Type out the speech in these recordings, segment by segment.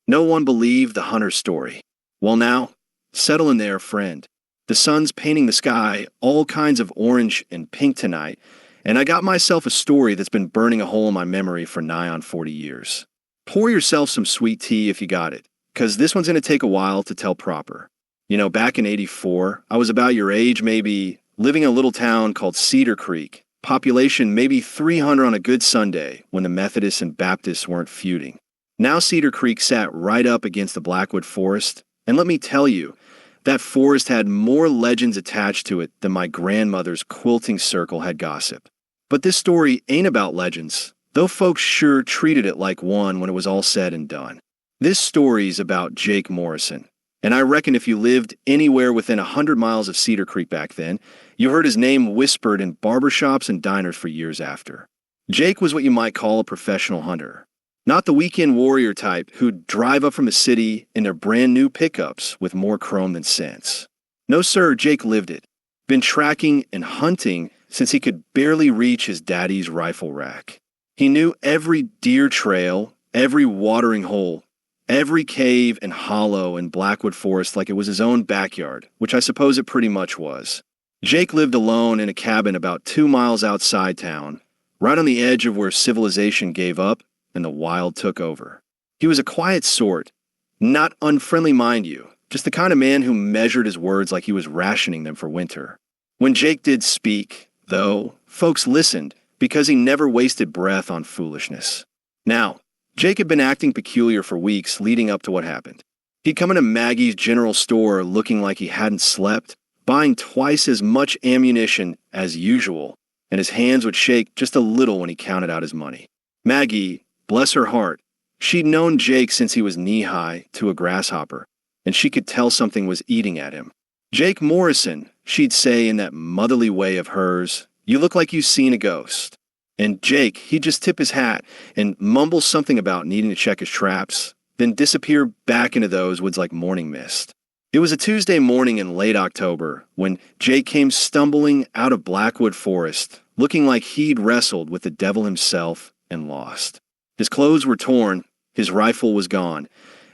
No one believed the hunter's story. Well now, settle in there, friend. The sun's painting the sky all kinds of orange and pink tonight, and I got myself a story that's been burning a hole in my memory for nigh on 40 years. Pour yourself some sweet tea if you got it, 'cause this one's gonna take a while to tell proper. Back in '84, I was about your age maybe, living in a little town called Cedar Creek. Population maybe 300 on a good Sunday when the Methodists and Baptists weren't feuding. Now Cedar Creek sat right up against the Blackwood Forest, and let me tell you, that forest had more legends attached to it than my grandmother's quilting circle had gossip. But this story ain't about legends, though folks sure treated it like one when it was all said and done. This story's about Jake Morrison, and I reckon if you lived anywhere within 100 miles of Cedar Creek back then, you heard his name whispered in barbershops and diners for years after. Jake was what you might call a professional hunter. Not the weekend warrior type who'd drive up from the city in their brand new pickups with more chrome than sense. No sir, Jake lived it. Been tracking and hunting since he could barely reach his daddy's rifle rack. He knew every deer trail, every watering hole, every cave and hollow in Blackwood Forest like it was his own backyard, which I suppose it pretty much was. Jake lived alone in a cabin about 2 miles outside town, right on the edge of where civilization gave up and the wild took over. He was a quiet sort, not unfriendly mind you, just the kind of man who measured his words like he was rationing them for winter. When Jake did speak, though, folks listened because he never wasted breath on foolishness. Now, Jake had been acting peculiar for weeks leading up to what happened. He'd come into Maggie's general store looking like he hadn't slept, buying twice as much ammunition as usual, and his hands would shake just a little when he counted out his money. Maggie, bless her heart, she'd known Jake since he was knee-high to a grasshopper, and she could tell something was eating at him. "Jake Morrison," she'd say in that motherly way of hers, "you look like you've seen a ghost." And Jake, he'd just tip his hat and mumble something about needing to check his traps, then disappear back into those woods like morning mist. It was a Tuesday morning in late October when Jake came stumbling out of Blackwood Forest, looking like he'd wrestled with the devil himself and lost. His clothes were torn, his rifle was gone,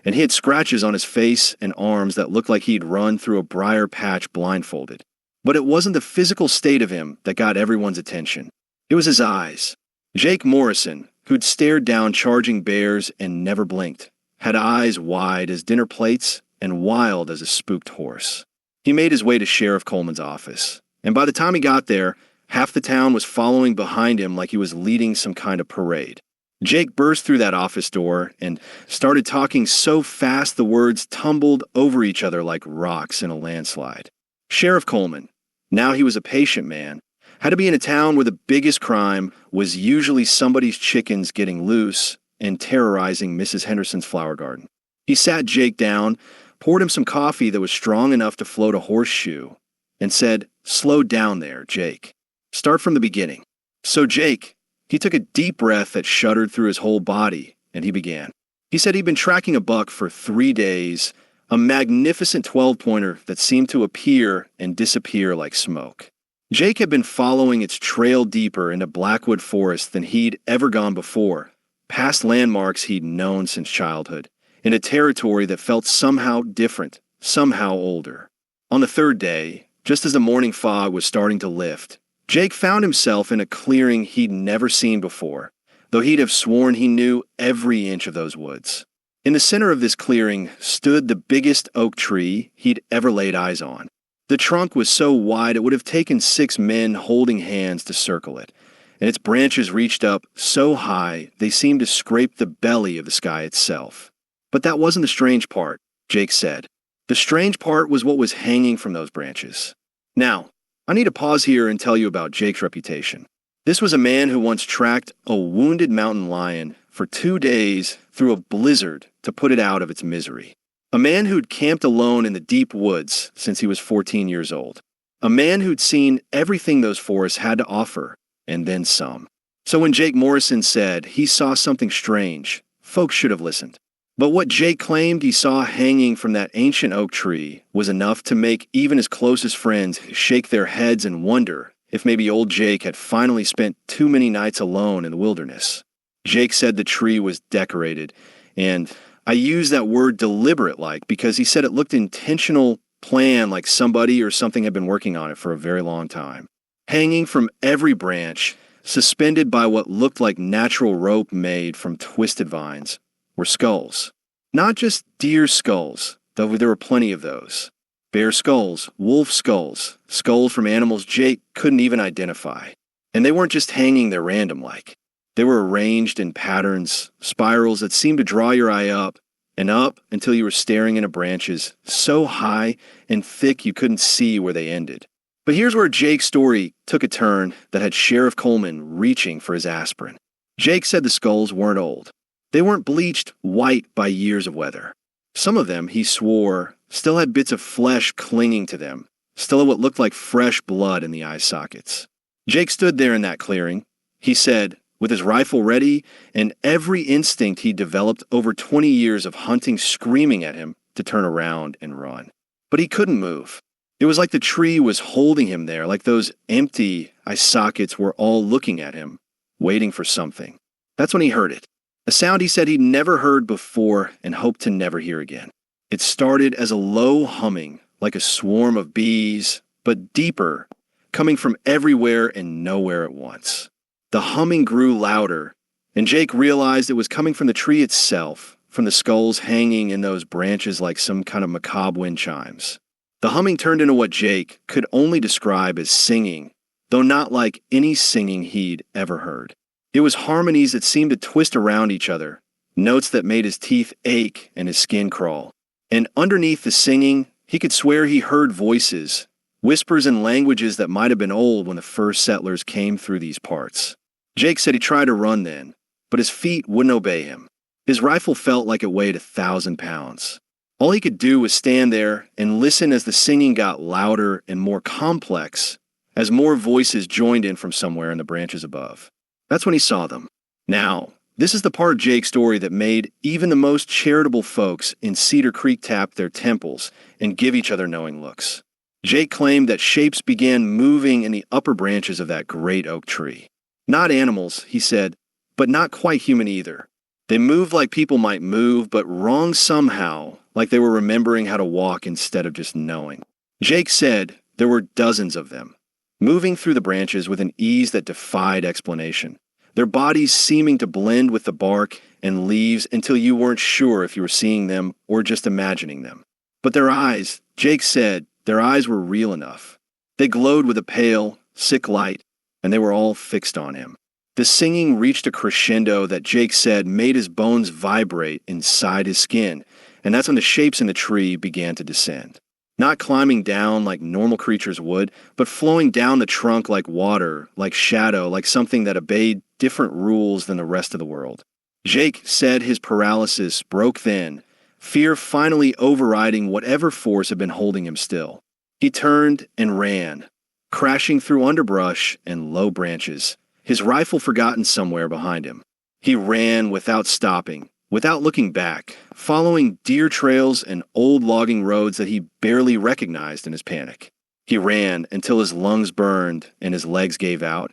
and he had scratches on his face and arms that looked like he'd run through a briar patch blindfolded. But it wasn't the physical state of him that got everyone's attention. It was his eyes. Jake Morrison, who'd stared down charging bears and never blinked, had eyes wide as dinner plates and wild as a spooked horse. He made his way to Sheriff Coleman's office, and by the time he got there, half the town was following behind him like he was leading some kind of parade. Jake burst through that office door and started talking so fast the words tumbled over each other like rocks in a landslide. Sheriff Coleman, now he was a patient man, had to be in a town where the biggest crime was usually somebody's chickens getting loose and terrorizing Mrs. Henderson's flower garden. He sat Jake down, poured him some coffee that was strong enough to float a horseshoe, and said, "Slow down there, Jake. Start from the beginning." So Jake, he took a deep breath that shuddered through his whole body, and he began. He said he'd been tracking a buck for 3 days, a magnificent 12-pointer that seemed to appear and disappear like smoke. Jake had been following its trail deeper into Blackwood Forest than he'd ever gone before, past landmarks he'd known since childhood, in a territory that felt somehow different, somehow older. On the 3rd day, just as the morning fog was starting to lift, Jake found himself in a clearing he'd never seen before, though he'd have sworn he knew every inch of those woods. In the center of this clearing stood the biggest oak tree he'd ever laid eyes on. The trunk was so wide it would have taken 6 men holding hands to circle it, and its branches reached up so high they seemed to scrape the belly of the sky itself. But that wasn't the strange part, Jake said. The strange part was what was hanging from those branches. Now, I need to pause here and tell you about Jake's reputation. This was a man who once tracked a wounded mountain lion for 2 days through a blizzard to put it out of its misery. A man who'd camped alone in the deep woods since he was 14 years old. A man who'd seen everything those forests had to offer, and then some. So when Jake Morrison said he saw something strange, folks should have listened. But what Jake claimed he saw hanging from that ancient oak tree was enough to make even his closest friends shake their heads and wonder if maybe old Jake had finally spent too many nights alone in the wilderness. Jake said the tree was decorated, and I use that word deliberate because he said it looked intentional, planned, like somebody or something had been working on it for a very long time. Hanging from every branch, suspended by what looked like natural rope made from twisted vines, were skulls. Not just deer skulls, though there were plenty of those. Bear skulls, wolf skulls, skulls from animals Jake couldn't even identify. And they weren't just hanging there random-like. They were arranged in patterns, spirals that seemed to draw your eye up and up until you were staring into branches so high and thick you couldn't see where they ended. But here's where Jake's story took a turn that had Sheriff Coleman reaching for his aspirin. Jake said the skulls weren't old. They weren't bleached white by years of weather. Some of them, he swore, still had bits of flesh clinging to them, still had what looked like fresh blood in the eye sockets. Jake stood there in that clearing. He said, with his rifle ready and every instinct he developed over 20 years of hunting screaming at him to turn around and run. But he couldn't move. It was like the tree was holding him there, like those empty eye sockets were all looking at him, waiting for something. That's when he heard it. A sound he said he'd never heard before and hoped to never hear again. It started as a low humming, like a swarm of bees, but deeper, coming from everywhere and nowhere at once. The humming grew louder, and Jake realized it was coming from the tree itself, from the skulls hanging in those branches like some kind of macabre wind chimes. The humming turned into what Jake could only describe as singing, though not like any singing he'd ever heard. It was harmonies that seemed to twist around each other, notes that made his teeth ache and his skin crawl. And underneath the singing, he could swear he heard voices, whispers in languages that might have been old when the first settlers came through these parts. Jake said he tried to run then, but his feet wouldn't obey him. His rifle felt like it weighed 1,000 pounds. All he could do was stand there and listen as the singing got louder and more complex, as more voices joined in from somewhere in the branches above. That's when he saw them. Now, this is the part of Jake's story that made even the most charitable folks in Cedar Creek tap their temples and give each other knowing looks. Jake claimed that shapes began moving in the upper branches of that great oak tree. Not animals, he said, but not quite human either. They moved like people might move, but wrong somehow, like they were remembering how to walk instead of just knowing. Jake said there were dozens of them, moving through the branches with an ease that defied explanation, their bodies seeming to blend with the bark and leaves until you weren't sure if you were seeing them or just imagining them. But their eyes, Jake said, their eyes were real enough. They glowed with a pale, sick light, and they were all fixed on him. The singing reached a crescendo that Jake said made his bones vibrate inside his skin, and that's when the shapes in the tree began to descend. Not climbing down like normal creatures would, but flowing down the trunk like water, like shadow, like something that obeyed different rules than the rest of the world. Jake said his paralysis broke then, fear finally overriding whatever force had been holding him still. He turned and ran, crashing through underbrush and low branches, his rifle forgotten somewhere behind him. He ran without stopping, without looking back, following deer trails and old logging roads that he barely recognized in his panic. He ran until his lungs burned and his legs gave out,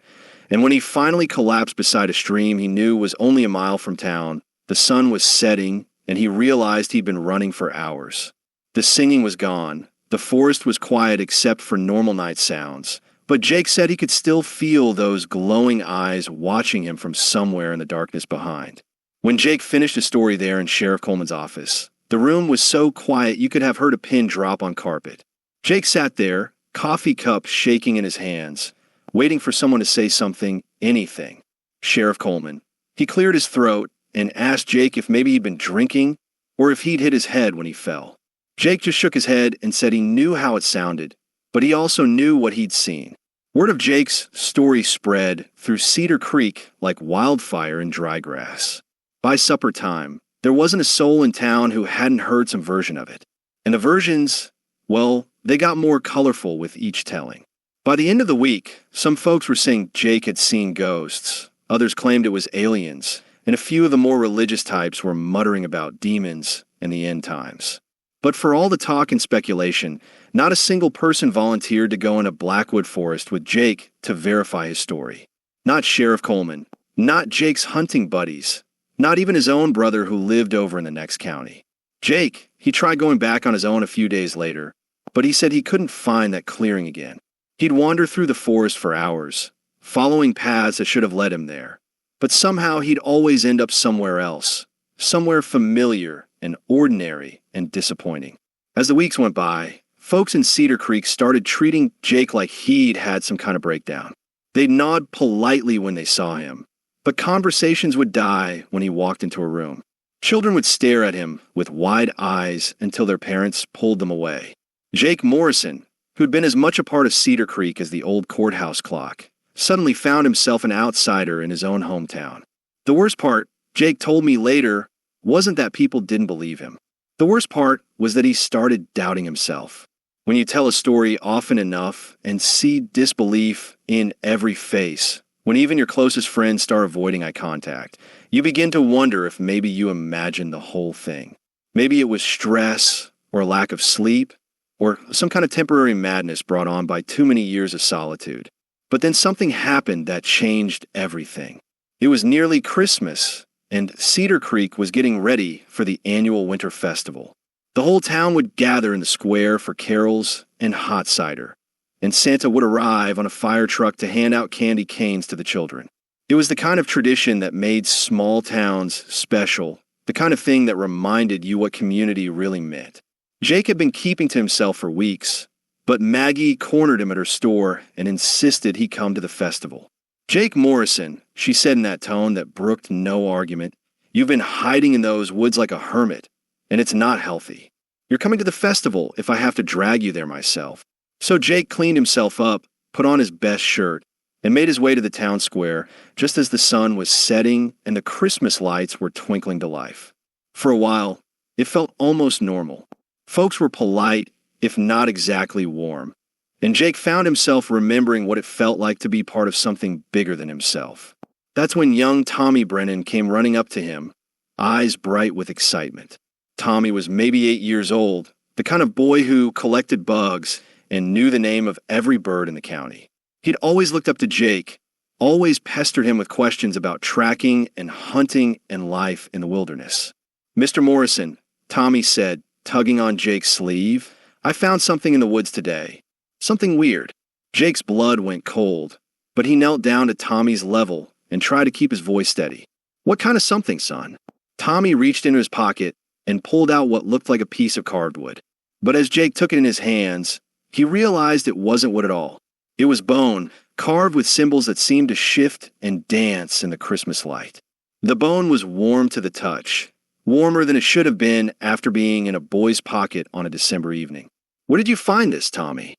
and when he finally collapsed beside a stream he knew was only a mile from town, the sun was setting, and he realized he'd been running for hours. The singing was gone. The forest was quiet except for normal night sounds. But Jake said he could still feel those glowing eyes watching him from somewhere in the darkness behind. When Jake finished his story there in Sheriff Coleman's office, the room was so quiet you could have heard a pin drop on carpet. Jake sat there, coffee cup shaking in his hands, waiting for someone to say something, anything. Sheriff Coleman. He cleared his throat and asked Jake if maybe he'd been drinking or if he'd hit his head when he fell. Jake just shook his head and said he knew how it sounded, but he also knew what he'd seen. Word of Jake's story spread through Cedar Creek like wildfire in dry grass. By supper time, there wasn't a soul in town who hadn't heard some version of it. And the versions, well, they got more colorful with each telling. By the end of the week, some folks were saying Jake had seen ghosts. Others claimed it was aliens. And a few of the more religious types were muttering about demons and the end times. But for all the talk and speculation, not a single person volunteered to go in a Blackwood forest with Jake to verify his story. Not Sheriff Coleman, not Jake's hunting buddies, Not even his own brother who lived over in the next county. Jake, he tried going back on his own a few days later, but he said he couldn't find that clearing again. He'd wander through the forest for hours, following paths that should have led him there. But somehow he'd always end up somewhere else, somewhere familiar and ordinary and disappointing. As the weeks went by, folks in Cedar Creek started treating Jake like he'd had some kind of breakdown. They'd nod politely when they saw him, but conversations would die when he walked into a room. Children would stare at him with wide eyes until their parents pulled them away. Jake Morrison, who'd been as much a part of Cedar Creek as the old courthouse clock, suddenly found himself an outsider in his own hometown. The worst part, Jake told me later, wasn't that people didn't believe him. The worst part was that he started doubting himself. When you tell a story often enough and see disbelief in every face, when even your closest friends start avoiding eye contact, you begin to wonder if maybe you imagined the whole thing. Maybe it was stress or lack of sleep or some kind of temporary madness brought on by too many years of solitude. But then something happened that changed everything. It was nearly Christmas, and Cedar Creek was getting ready for the annual winter festival. The whole town would gather in the square for carols and hot cider, and Santa would arrive on a fire truck to hand out candy canes to the children. It was the kind of tradition that made small towns special, the kind of thing that reminded you what community really meant. Jake had been keeping to himself for weeks, but Maggie cornered him at her store and insisted he come to the festival. "Jake Morrison," she said in that tone that brooked no argument, "you've been hiding in those woods like a hermit, and it's not healthy. You're coming to the festival if I have to drag you there myself." So Jake cleaned himself up, put on his best shirt, and made his way to the town square just as the sun was setting and the Christmas lights were twinkling to life. For a while, it felt almost normal. Folks were polite, if not exactly warm, and Jake found himself remembering what it felt like to be part of something bigger than himself. That's when young Tommy Brennan came running up to him, eyes bright with excitement. Tommy was maybe 8 years old, the kind of boy who collected bugs and knew the name of every bird in the county. He'd always looked up to Jake, always pestered him with questions about tracking and hunting and life in the wilderness. "Mr. Morrison," Tommy said, tugging on Jake's sleeve, "I found something in the woods today. Something weird." Jake's blood went cold, but he knelt down to Tommy's level and tried to keep his voice steady. "What kind of something, son?" Tommy reached into his pocket and pulled out what looked like a piece of carved wood. But as Jake took it in his hands, he realized it wasn't wood at all. It was bone, carved with symbols that seemed to shift and dance in the Christmas light. The bone was warm to the touch, warmer than it should have been after being in a boy's pocket on a December evening. "Where did you find this, Tommy?"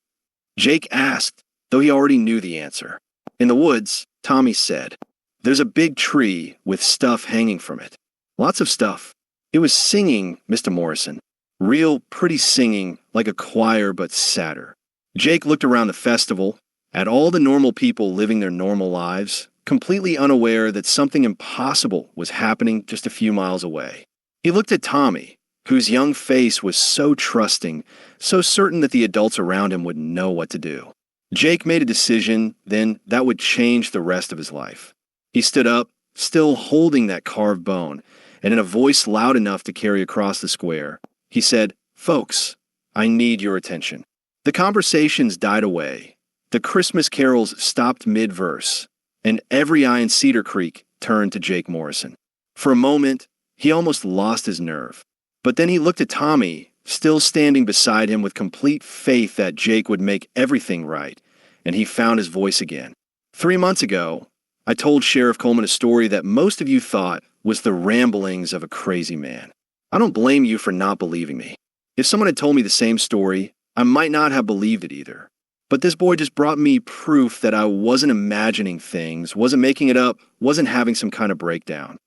Jake asked, though he already knew the answer. "In the woods," Tommy said. "There's a big tree with stuff hanging from it. Lots of stuff. It was singing, Mr. Morrison. Real pretty singing, like a choir but sadder." Jake looked around the festival, at all the normal people living their normal lives, completely unaware that something impossible was happening just a few miles away. He looked at Tommy, whose young face was so trusting, so certain that the adults around him would know what to do. Jake made a decision, then, that would change the rest of his life. He stood up, still holding that carved bone, and in a voice loud enough to carry across the square, he said, "Folks, I need your attention." The conversations died away. The Christmas carols stopped mid-verse, and every eye in Cedar Creek turned to Jake Morrison. For a moment, he almost lost his nerve. But then he looked at Tommy, still standing beside him with complete faith that Jake would make everything right, and he found his voice again. 3 months ago, I told Sheriff Coleman a story that most of you thought was the ramblings of a crazy man. I don't blame you for not believing me. If someone had told me the same story, I might not have believed it either. But this boy just brought me proof that I wasn't imagining things, wasn't making it up, wasn't having some kind of breakdown.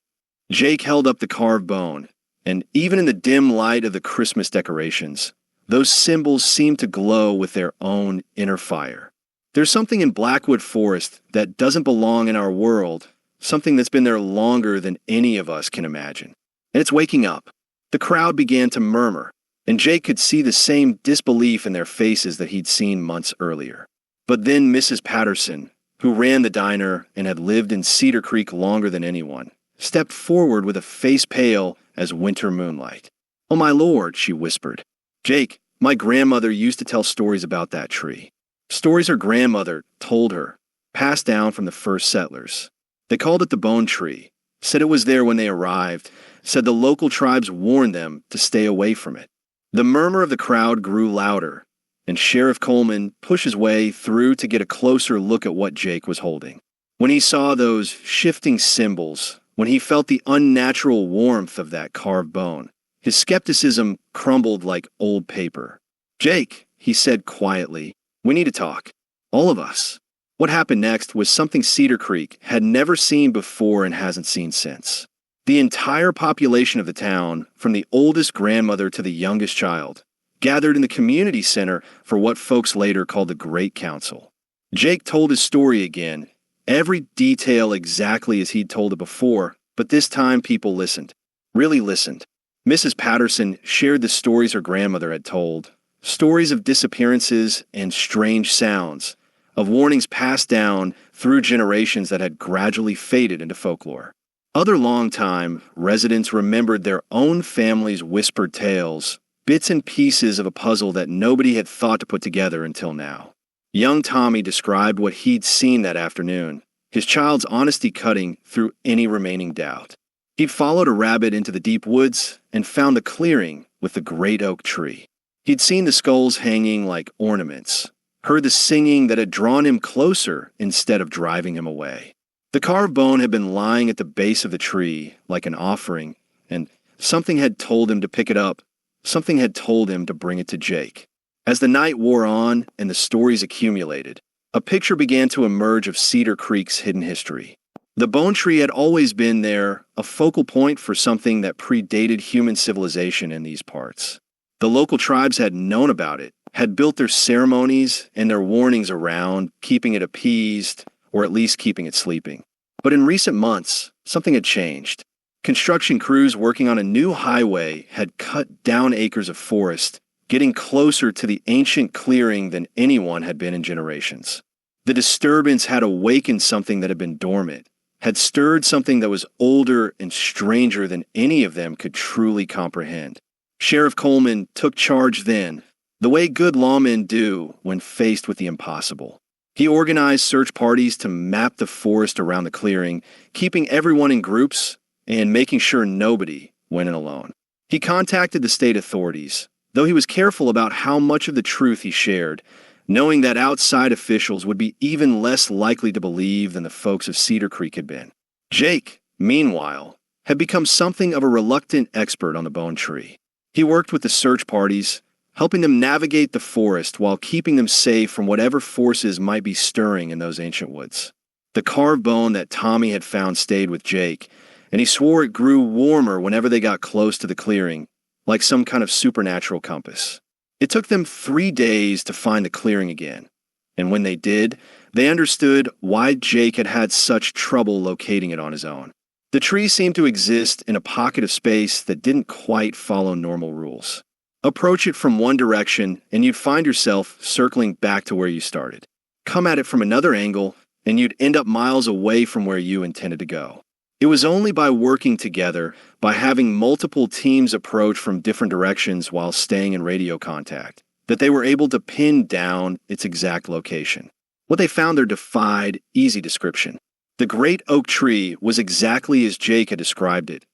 Jake held up the carved bone, and even in the dim light of the Christmas decorations, those symbols seemed to glow with their own inner fire. There's something in Blackwood Forest that doesn't belong in our world, something that's been there longer than any of us can imagine. And it's waking up. The crowd began to murmur, and Jake could see the same disbelief in their faces that he'd seen months earlier. But then Mrs. Patterson, who ran the diner and had lived in Cedar Creek longer than anyone, stepped forward with a face pale as winter moonlight. "Oh, my lord," she whispered. "Jake, my grandmother used to tell stories about that tree. Stories her grandmother told her, passed down from the first settlers. They called it the bone tree, said it was there when they arrived, said the local tribes warned them to stay away from it." The murmur of the crowd grew louder, and Sheriff Coleman pushed his way through to get a closer look at what Jake was holding. When he saw those shifting symbols, when he felt the unnatural warmth of that carved bone, his skepticism crumbled like old paper. "Jake," he said quietly, "we need to talk. All of us." What happened next was something Cedar Creek had never seen before and hasn't seen since. The entire population of the town, from the oldest grandmother to the youngest child, gathered in the community center for what folks later called the Great Council. Jake told his story again, every detail exactly as he'd told it before, but this time people listened, really listened. Mrs. Patterson shared the stories her grandmother had told, stories of disappearances and strange sounds, of warnings passed down through generations that had gradually faded into folklore. Other longtime residents remembered their own family's whispered tales, bits and pieces of a puzzle that nobody had thought to put together until now. Young Tommy described what he'd seen that afternoon, his child's honesty cutting through any remaining doubt. He'd followed a rabbit into the deep woods and found the clearing with the great oak tree. He'd seen the skulls hanging like ornaments, heard the singing that had drawn him closer instead of driving him away. The carved bone had been lying at the base of the tree like an offering, and something had told him to pick it up. Something had told him to bring it to Jake. As the night wore on and the stories accumulated, a picture began to emerge of Cedar Creek's hidden history. The bone tree had always been there, a focal point for something that predated human civilization in these parts. The local tribes had known about it, had built their ceremonies and their warnings around keeping it appeased, or at least keeping it sleeping. But in recent months, something had changed. Construction crews working on a new highway had cut down acres of forest, getting closer to the ancient clearing than anyone had been in generations. The disturbance had awakened something that had been dormant, had stirred something that was older and stranger than any of them could truly comprehend. Sheriff Coleman took charge then, the way good lawmen do when faced with the impossible. He organized search parties to map the forest around the clearing, keeping everyone in groups and making sure nobody went in alone. He contacted the state authorities, though he was careful about how much of the truth he shared, knowing that outside officials would be even less likely to believe than the folks of Cedar Creek had been. Jake, meanwhile, had become something of a reluctant expert on the bone tree. He worked with the search parties, helping them navigate the forest while keeping them safe from whatever forces might be stirring in those ancient woods. The carved bone that Tommy had found stayed with Jake, and he swore it grew warmer whenever they got close to the clearing, like some kind of supernatural compass. It took them 3 days to find the clearing again, and when they did, they understood why Jake had had such trouble locating it on his own. The tree seemed to exist in a pocket of space that didn't quite follow normal rules. Approach it from one direction, and you'd find yourself circling back to where you started. Come at it from another angle, and you'd end up miles away from where you intended to go. It was only by working together, by having multiple teams approach from different directions while staying in radio contact, that they were able to pin down its exact location. What they found there defied easy description. The great oak tree was exactly as Jake had described it,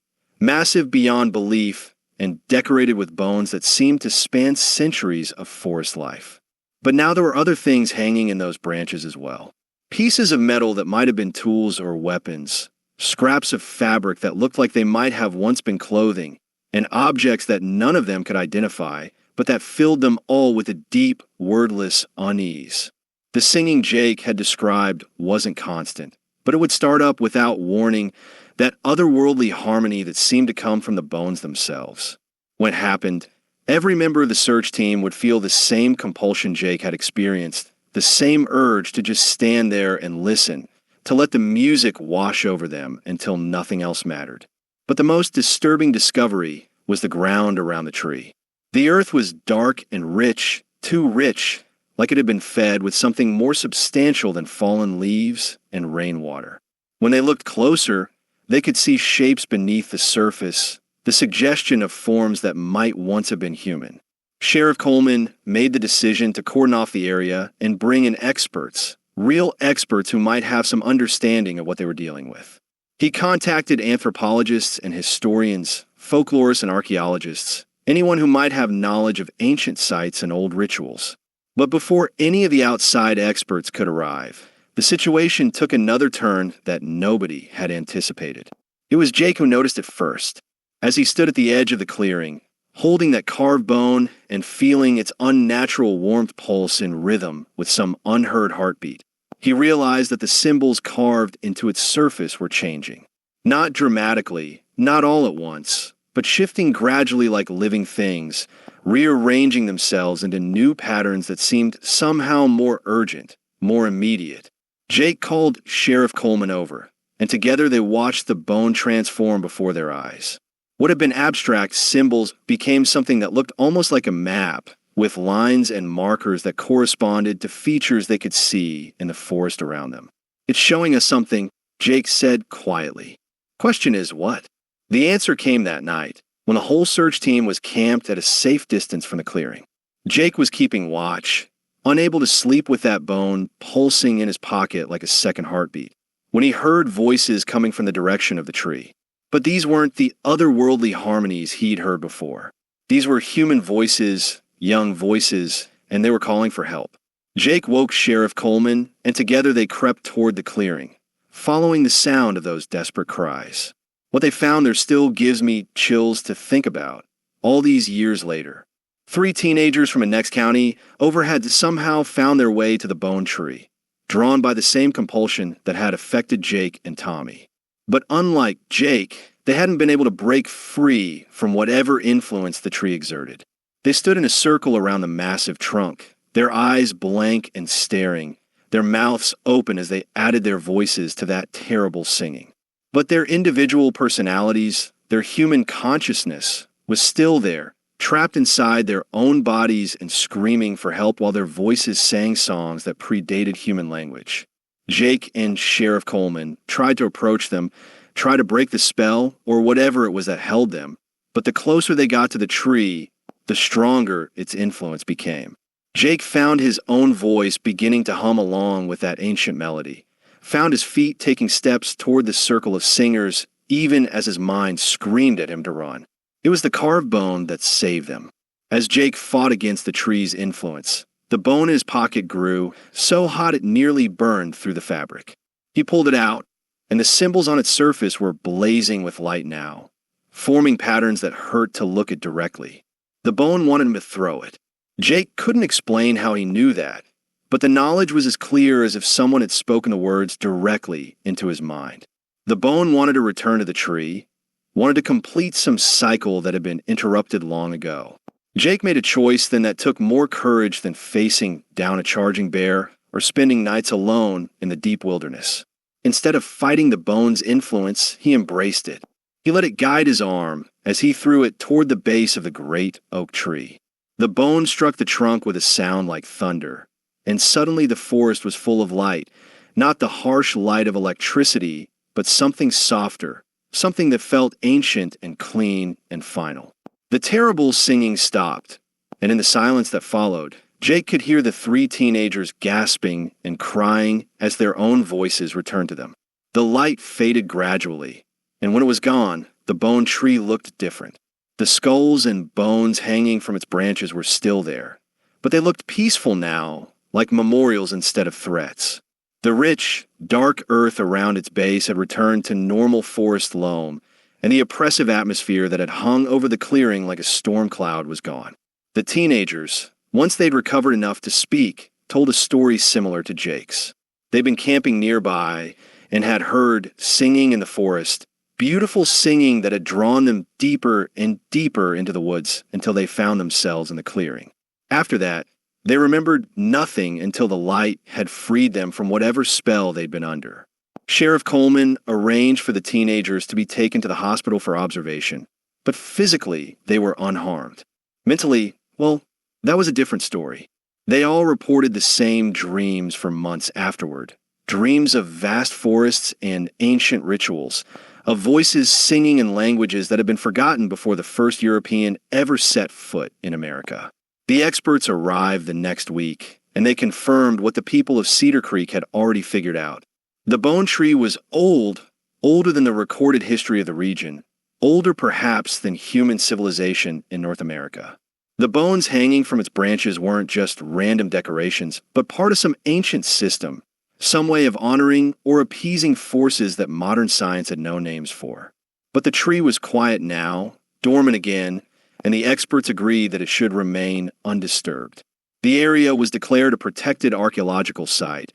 massive beyond belief and decorated with bones that seemed to span centuries of forest life. But now there were other things hanging in those branches as well. Pieces of metal that might have been tools or weapons, scraps of fabric that looked like they might have once been clothing, and objects that none of them could identify, but that filled them all with a deep, wordless unease. The singing Jake had described wasn't constant, but it would start up without warning, that otherworldly harmony that seemed to come from the bones themselves. When it happened, every member of the search team would feel the same compulsion Jake had experienced, the same urge to just stand there and listen, to let the music wash over them until nothing else mattered. But the most disturbing discovery was the ground around the tree. The earth was dark and rich, too rich, like it had been fed with something more substantial than fallen leaves and rainwater. When they looked closer, They could see shapes beneath the surface, the suggestion of forms that might once have been human. Sheriff Coleman made the decision to cordon off the area and bring in experts, real experts who might have some understanding of what they were dealing with. He contacted anthropologists and historians, folklorists and archaeologists, anyone who might have knowledge of ancient sites and old rituals. But before any of the outside experts could arrive, the situation took another turn that nobody had anticipated. It was Jake who noticed it first. As he stood at the edge of the clearing, holding that carved bone and feeling its unnatural warmth pulse in rhythm with some unheard heartbeat, he realized that the symbols carved into its surface were changing. Not dramatically, not all at once, but shifting gradually like living things, rearranging themselves into new patterns that seemed somehow more urgent, more immediate. Jake called Sheriff Coleman over, and together they watched the bone transform before their eyes. What had been abstract symbols became something that looked almost like a map, with lines and markers that corresponded to features they could see in the forest around them. "It's showing us something," Jake said quietly. "Question is what?" The answer came that night, when the whole search team was camped at a safe distance from the clearing. Jake was keeping watch, unable to sleep with that bone pulsing in his pocket like a second heartbeat, when he heard voices coming from the direction of the tree. But these weren't the otherworldly harmonies he'd heard before. These were human voices, young voices, and they were calling for help. Jake woke Sheriff Coleman, and together they crept toward the clearing, following the sound of those desperate cries. What they found there still gives me chills to think about, all these years later. 3 teenagers from a next county over had somehow found their way to the bone tree, drawn by the same compulsion that had affected Jake and Tommy. But unlike Jake, they hadn't been able to break free from whatever influence the tree exerted. They stood in a circle around the massive trunk, their eyes blank and staring, their mouths open as they added their voices to that terrible singing. But their individual personalities, their human consciousness, was still there, trapped inside their own bodies and screaming for help while their voices sang songs that predated human language. Jake and Sheriff Coleman tried to approach them, try to break the spell or whatever it was that held them, but the closer they got to the tree, the stronger its influence became. Jake found his own voice beginning to hum along with that ancient melody, found his feet taking steps toward the circle of singers even as his mind screamed at him to run. It was the carved bone that saved them. As Jake fought against the tree's influence, the bone in his pocket grew, so hot it nearly burned through the fabric. He pulled it out, and the symbols on its surface were blazing with light now, forming patterns that hurt to look at directly. The bone wanted him to throw it. Jake couldn't explain how he knew that, but the knowledge was as clear as if someone had spoken the words directly into his mind. The bone wanted to return to the tree, wanted to complete some cycle that had been interrupted long ago. Jake made a choice then that took more courage than facing down a charging bear or spending nights alone in the deep wilderness. Instead of fighting the bone's influence, he embraced it. He let it guide his arm as he threw it toward the base of the great oak tree. The bone struck the trunk with a sound like thunder, and suddenly the forest was full of light, not the harsh light of electricity, but something softer, something that felt ancient and clean and final. The terrible singing stopped, and in the silence that followed, Jake could hear the 3 teenagers gasping and crying as their own voices returned to them. The light faded gradually, and when it was gone, the bone tree looked different. The skulls and bones hanging from its branches were still there, but they looked peaceful now, like memorials instead of threats. The rich, dark earth around its base had returned to normal forest loam, and the oppressive atmosphere that had hung over the clearing like a storm cloud was gone. The teenagers, once they'd recovered enough to speak, told a story similar to Jake's. They'd been camping nearby and had heard singing in the forest, beautiful singing that had drawn them deeper and deeper into the woods until they found themselves in the clearing. After that, they remembered nothing until the light had freed them from whatever spell they'd been under. Sheriff Coleman arranged for the teenagers to be taken to the hospital for observation, but physically they were unharmed. Mentally, well, that was a different story. They all reported the same dreams for months afterward, dreams of vast forests and ancient rituals, of voices singing in languages that had been forgotten before the first European ever set foot in America. The experts arrived the next week, and they confirmed what the people of Cedar Creek had already figured out. The bone tree was old, older than the recorded history of the region, older perhaps than human civilization in North America. The bones hanging from its branches weren't just random decorations, but part of some ancient system, some way of honoring or appeasing forces that modern science had no names for. But the tree was quiet now, dormant again, and the experts agreed that it should remain undisturbed. The area was declared a protected archaeological site,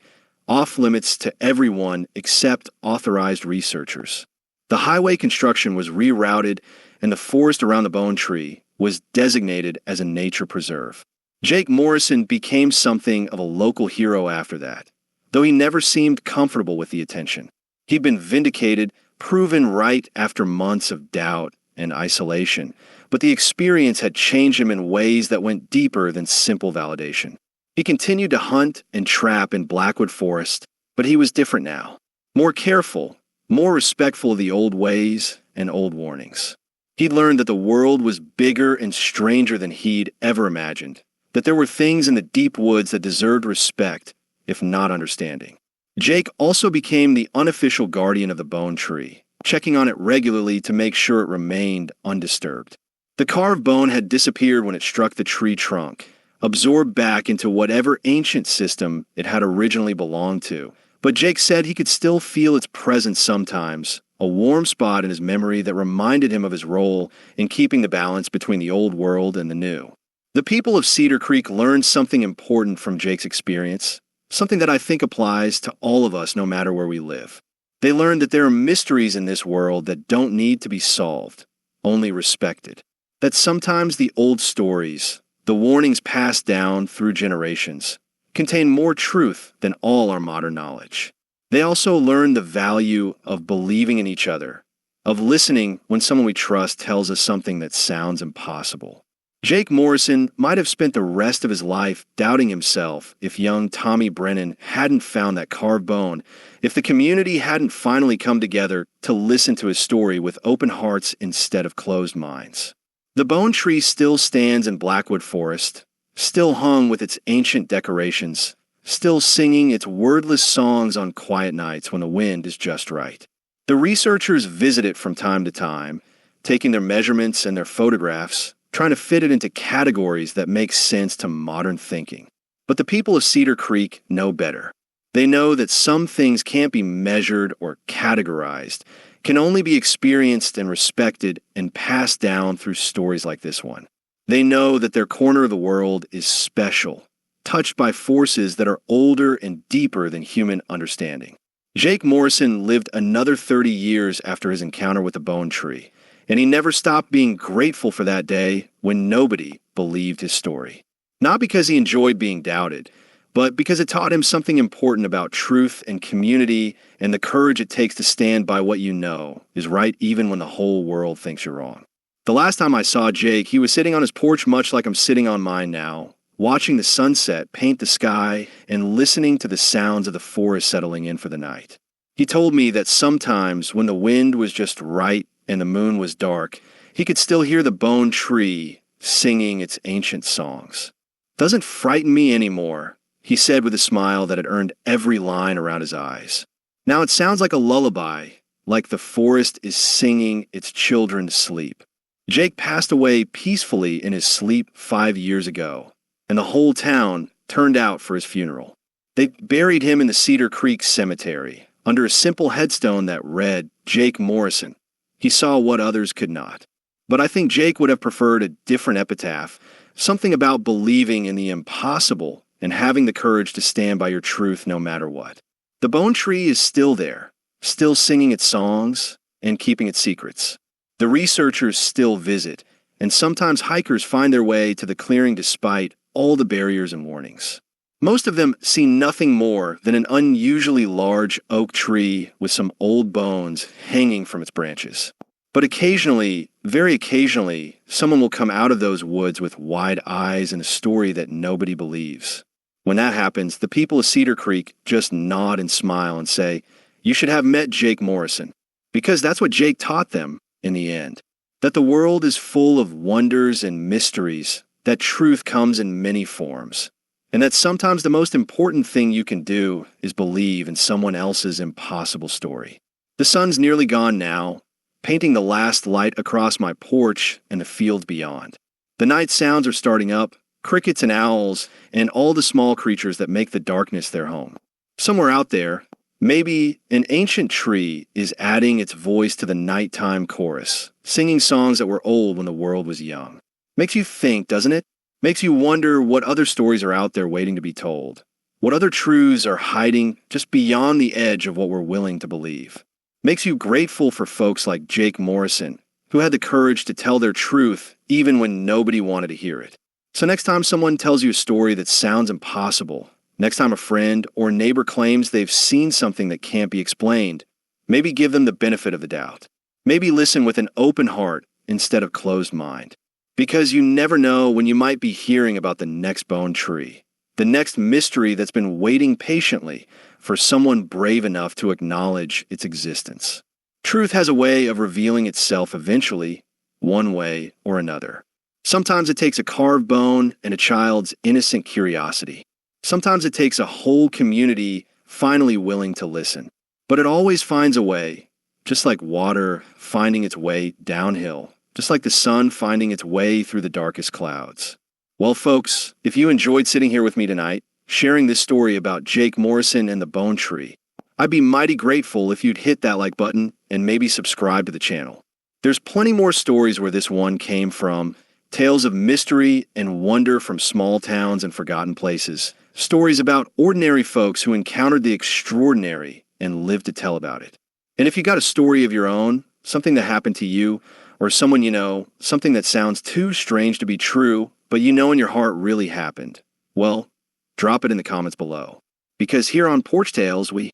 off limits to everyone except authorized researchers. The highway construction was rerouted, and the forest around the bone tree was designated as a nature preserve. Jake Morrison became something of a local hero after that, though he never seemed comfortable with the attention. He'd been vindicated, proven right after months of doubt and isolation, but the experience had changed him in ways that went deeper than simple validation. He continued to hunt and trap in Blackwood Forest, but he was different now, more careful, more respectful of the old ways and old warnings. He'd learned that the world was bigger and stranger than he'd ever imagined, that there were things in the deep woods that deserved respect, if not understanding. Jake also became the unofficial guardian of the bone tree, checking on it regularly to make sure it remained undisturbed. The carved bone had disappeared when it struck the tree trunk, absorbed back into whatever ancient system it had originally belonged to, but Jake said he could still feel its presence sometimes, a warm spot in his memory that reminded him of his role in keeping the balance between the old world and the new. The people of Cedar Creek learned something important from Jake's experience, something that I think applies to all of us no matter where we live. They learned that there are mysteries in this world that don't need to be solved, only respected. That sometimes the old stories, the warnings passed down through generations, contain more truth than all our modern knowledge. They also learn the value of believing in each other, of listening when someone we trust tells us something that sounds impossible. Jake Morrison might have spent the rest of his life doubting himself if young Tommy Brennan hadn't found that carved bone, if the community hadn't finally come together to listen to his story with open hearts instead of closed minds. The bone tree still stands in Blackwood Forest, still hung with its ancient decorations, still singing its wordless songs on quiet nights when the wind is just right. The researchers visit it from time to time, taking their measurements and their photographs, trying to fit it into categories that make sense to modern thinking. But the people of Cedar Creek know better. They know that some things can't be measured or categorized, can only be experienced and respected and passed down through stories like this one. They know that their corner of the world is special, touched by forces that are older and deeper than human understanding. Jake Morrison lived another 30 years after his encounter with the bone tree, and he never stopped being grateful for that day when nobody believed his story. Not because he enjoyed being doubted, but because it taught him something important about truth and community and the courage it takes to stand by what you know is right even when the whole world thinks you're wrong. The last time I saw Jake, he was sitting on his porch much like I'm sitting on mine now, watching the sunset paint the sky and listening to the sounds of the forest settling in for the night. He told me that sometimes when the wind was just right and the moon was dark, he could still hear the bone tree singing its ancient songs. "Doesn't frighten me anymore," he said with a smile that had earned every line around his eyes. "Now it sounds like a lullaby, like the forest is singing its children to sleep." Jake passed away peacefully in his sleep 5 years ago, and the whole town turned out for his funeral. They buried him in the Cedar Creek Cemetery, under a simple headstone that read, "Jake Morrison. He saw what others could not." But I think Jake would have preferred a different epitaph, something about believing in the impossible and having the courage to stand by your truth no matter what. The bone tree is still there, still singing its songs and keeping its secrets. The researchers still visit, and sometimes hikers find their way to the clearing despite all the barriers and warnings. Most of them see nothing more than an unusually large oak tree with some old bones hanging from its branches. But occasionally, very occasionally, someone will come out of those woods with wide eyes and a story that nobody believes. When that happens, the people of Cedar Creek just nod and smile and say, "You should have met Jake Morrison." Because that's what Jake taught them in the end. That the world is full of wonders and mysteries, that truth comes in many forms, and that sometimes the most important thing you can do is believe in someone else's impossible story. The sun's nearly gone now, painting the last light across my porch and the field beyond. The night sounds are starting up, crickets and owls, and all the small creatures that make the darkness their home. Somewhere out there, maybe an ancient tree is adding its voice to the nighttime chorus, singing songs that were old when the world was young. Makes you think, doesn't it? Makes you wonder what other stories are out there waiting to be told. What other truths are hiding just beyond the edge of what we're willing to believe. Makes you grateful for folks like Jake Morrison, who had the courage to tell their truth even when nobody wanted to hear it. So next time someone tells you a story that sounds impossible, next time a friend or neighbor claims they've seen something that can't be explained, maybe give them the benefit of the doubt. Maybe listen with an open heart instead of closed mind. Because you never know when you might be hearing about the next bone tree, the next mystery that's been waiting patiently for someone brave enough to acknowledge its existence. Truth has a way of revealing itself eventually, one way or another. Sometimes it takes a carved bone and a child's innocent curiosity. Sometimes it takes a whole community finally willing to listen. But it always finds a way, just like water finding its way downhill, just like the sun finding its way through the darkest clouds. Well, folks, if you enjoyed sitting here with me tonight, sharing this story about Jake Morrison and the bone tree, I'd be mighty grateful if you'd hit that like button and maybe subscribe to the channel. There's plenty more stories where this one came from, tales of mystery and wonder from small towns and forgotten places, stories about ordinary folks who encountered the extraordinary and lived to tell about it. And if you got a story of your own, something that happened to you, or someone you know, something that sounds too strange to be true, but you know in your heart really happened, well, drop it in the comments below. Because here on Porch Tales, we